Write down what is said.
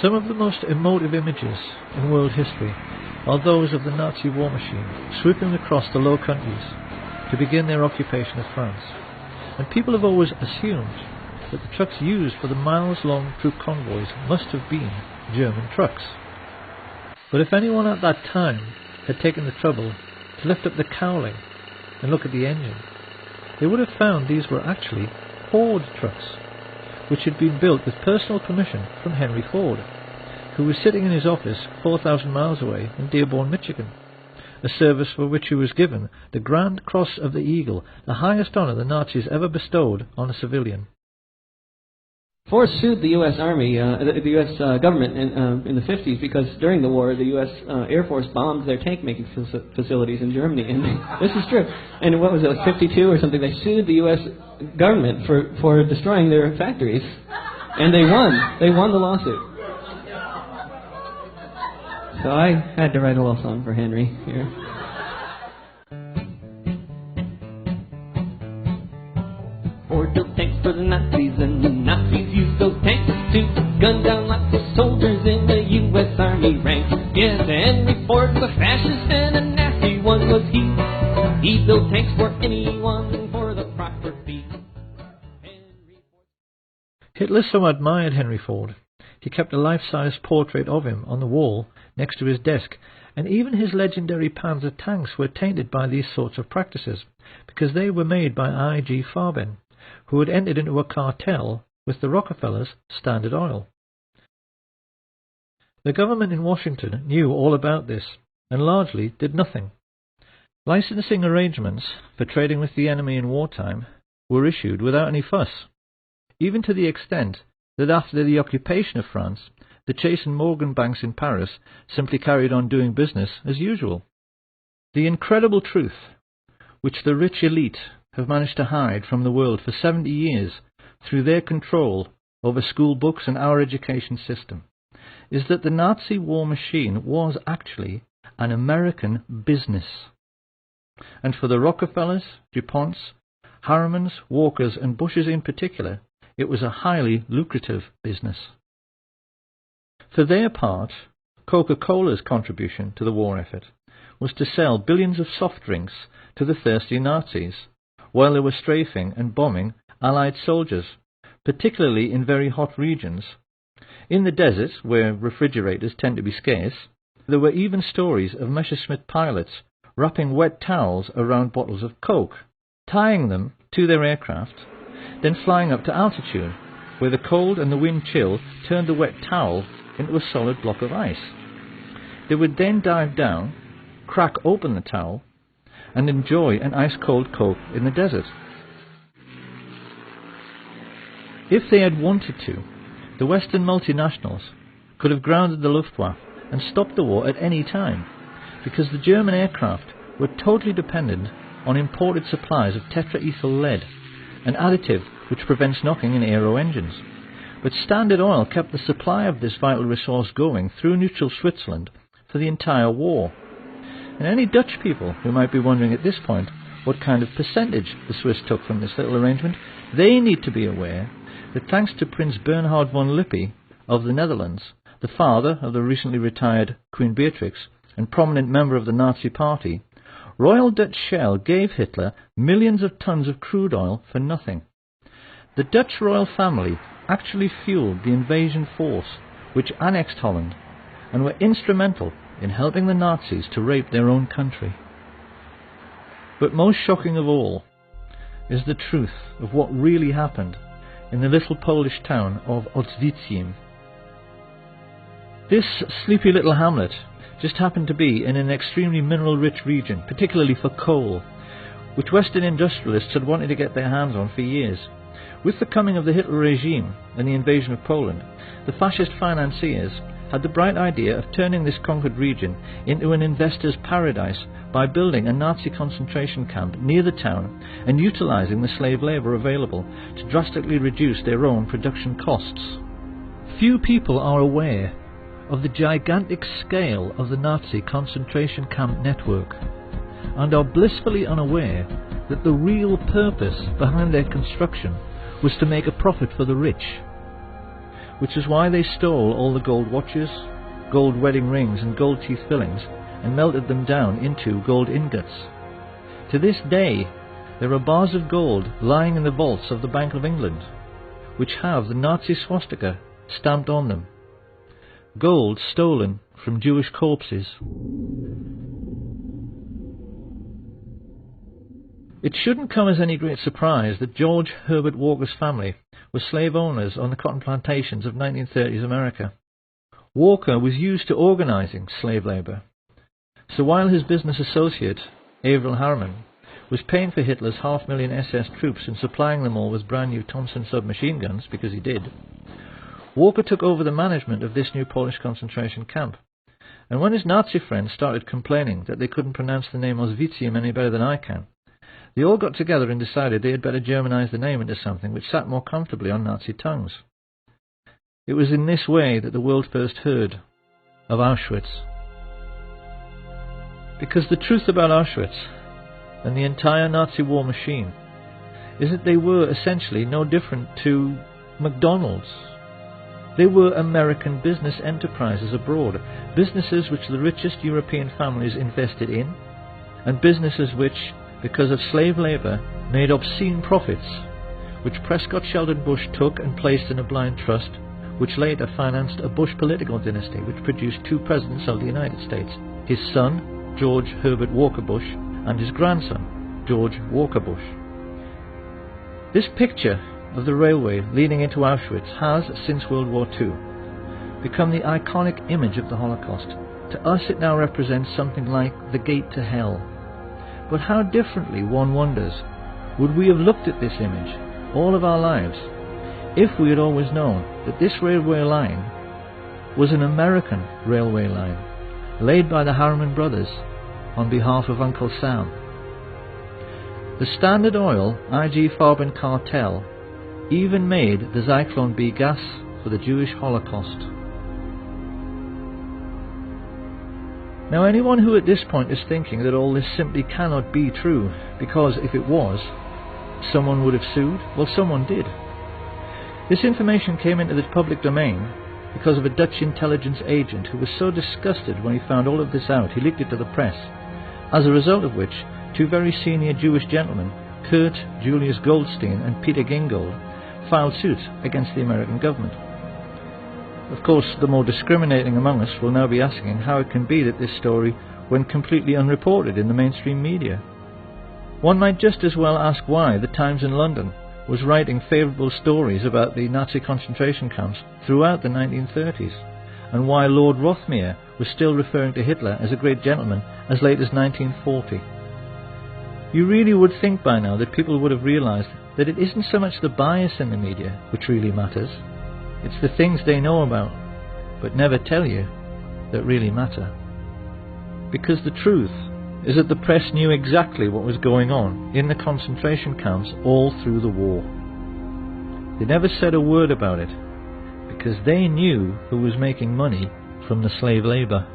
Some of the most emotive images in world history are those of the Nazi war machine swooping across the Low Countries to begin their occupation of France. And people have always assumed that the trucks used for the miles-long troop convoys must have been German trucks. But if anyone at that time had taken the trouble to lift up the cowling and look at the engine, they would have found these were actually Ford trucks, which had been built with personal permission from Henry Ford, who was sitting in his office 4,000 miles away in Dearborn, Michigan, a service for which he was given the Grand Cross of the Eagle, the highest honour the Nazis ever bestowed on a civilian. Ford sued the U.S. Army, the U.S. government in the 50s because during the war the U.S. Air Force bombed their tank-making facilities in Germany. And this is true. And what was it, like 52 or something? They sued the U.S. government for destroying their factories. And they won. They won the lawsuit. So I had to write a little song for Henry here. Ford built tanks for the Nazis, and the Nazis used those tanks to gun down lots of soldiers in the U.S. Army ranks. Yes, Henry Ford was a fascist, and a nasty one was he. He built tanks for anyone for the proper fee. Hitler so admired Henry Ford, he kept a life-size portrait of him on the wall next to his desk, and even his legendary Panzer tanks were tainted by these sorts of practices, because they were made by I.G. Farben, who had entered into a cartel with the Rockefellers' Standard Oil. The government in Washington knew all about this, and largely did nothing. Licensing arrangements for trading with the enemy in wartime were issued without any fuss, even to the extent that after the occupation of France, the Chase and Morgan banks in Paris simply carried on doing business as usual. The incredible truth, which the rich elite have managed to hide from the world for 70 years through their control over school books and our education system, is that the Nazi war machine was actually an American business. And for the Rockefellers, DuPonts, Harrimans, Walkers and Bushes in particular, it was a highly lucrative business. For their part, Coca-Cola's contribution to the war effort was to sell billions of soft drinks to the thirsty Nazis, while they were strafing and bombing Allied soldiers, particularly in very hot regions. In the desert, where refrigerators tend to be scarce, there were even stories of Messerschmitt pilots wrapping wet towels around bottles of Coke, tying them to their aircraft, then flying up to altitude, where the cold and the wind chill turned the wet towel into a solid block of ice. They would then dive down, crack open the towel, and enjoy an ice-cold Coke in the desert. If they had wanted to, the Western multinationals could have grounded the Luftwaffe and stopped the war at any time, because the German aircraft were totally dependent on imported supplies of tetraethyl lead, an additive which prevents knocking in aero engines. But Standard Oil kept the supply of this vital resource going through neutral Switzerland for the entire war. And any Dutch people who might be wondering at this point what kind of percentage the Swiss took from this little arrangement, they need to be aware that thanks to Prince Bernhard von Lippe of the Netherlands, the father of the recently retired Queen Beatrix and prominent member of the Nazi Party, Royal Dutch Shell gave Hitler millions of tons of crude oil for nothing. The Dutch royal family actually fueled the invasion force which annexed Holland and were instrumental in helping the Nazis to rape their own country. But most shocking of all is the truth of what really happened in the little Polish town of Oświęcim. This sleepy little hamlet just happened to be in an extremely mineral-rich region, particularly for coal, which Western industrialists had wanted to get their hands on for years. With the coming of the Hitler regime and the invasion of Poland, the fascist financiers had the bright idea of turning this conquered region into an investor's paradise by building a Nazi concentration camp near the town and utilizing the slave labor available to drastically reduce their own production costs. Few people are aware of the gigantic scale of the Nazi concentration camp network and are blissfully unaware that the real purpose behind their construction was to make a profit for the rich. which is why they stole all the gold watches, gold wedding rings and gold teeth fillings and melted them down into gold ingots. To this day, there are bars of gold lying in the vaults of the Bank of England, which have the Nazi swastika stamped on them. Gold stolen from Jewish corpses. It shouldn't come as any great surprise that George Herbert Walker's family were slave owners on the cotton plantations of 1930s America. Walker was used to organizing slave labor. So while his business associate, Averell Harriman, was paying for Hitler's 500,000 SS troops and supplying them all with brand new Thompson submachine guns, because he did, Walker took over the management of this new Polish concentration camp. And when his Nazi friends started complaining that they couldn't pronounce the name Auschwitzium any better than I can, they all got together and decided they had better Germanize the name into something which sat more comfortably on Nazi tongues. It was in this way that the world first heard of Auschwitz. Because the truth about Auschwitz and the entire Nazi war machine is that they were essentially no different to McDonald's. They were American business enterprises abroad, businesses which the richest European families invested in, and businesses which, because of slave labour, made obscene profits, which Prescott Sheldon Bush took and placed in a blind trust, which later financed a Bush political dynasty which produced 2 presidents of the United States, his son, George Herbert Walker Bush, and his grandson, George Walker Bush. This picture of the railway leading into Auschwitz has, since World War II, become the iconic image of the Holocaust. To us it now represents something like the gate to hell. But how differently, one wonders, would we have looked at this image all of our lives if we had always known that this railway line was an American railway line, laid by the Harriman brothers on behalf of Uncle Sam. The Standard Oil IG Farben cartel even made the Zyklon B gas for the Jewish Holocaust. Now anyone who at this point is thinking that all this simply cannot be true, because if it was, someone would have sued, well, someone did. This information came into the public domain because of a Dutch intelligence agent who was so disgusted when he found all of this out, he leaked it to the press, as a result of which 2 very senior Jewish gentlemen, Kurt Julius Goldstein and Peter Gingold, filed suit against the American government. Of course, the more discriminating among us will now be asking how it can be that this story went completely unreported in the mainstream media. One might just as well ask why the Times in London was writing favourable stories about the Nazi concentration camps throughout the 1930s, and why Lord Rothermere was still referring to Hitler as a great gentleman as late as 1940. You really would think by now that people would have realised that it isn't so much the bias in the media which really matters. It's the things they know about, but never tell you, that really matter. Because the truth is that the press knew exactly what was going on in the concentration camps all through the war. They never said a word about it, because they knew who was making money from the slave labour.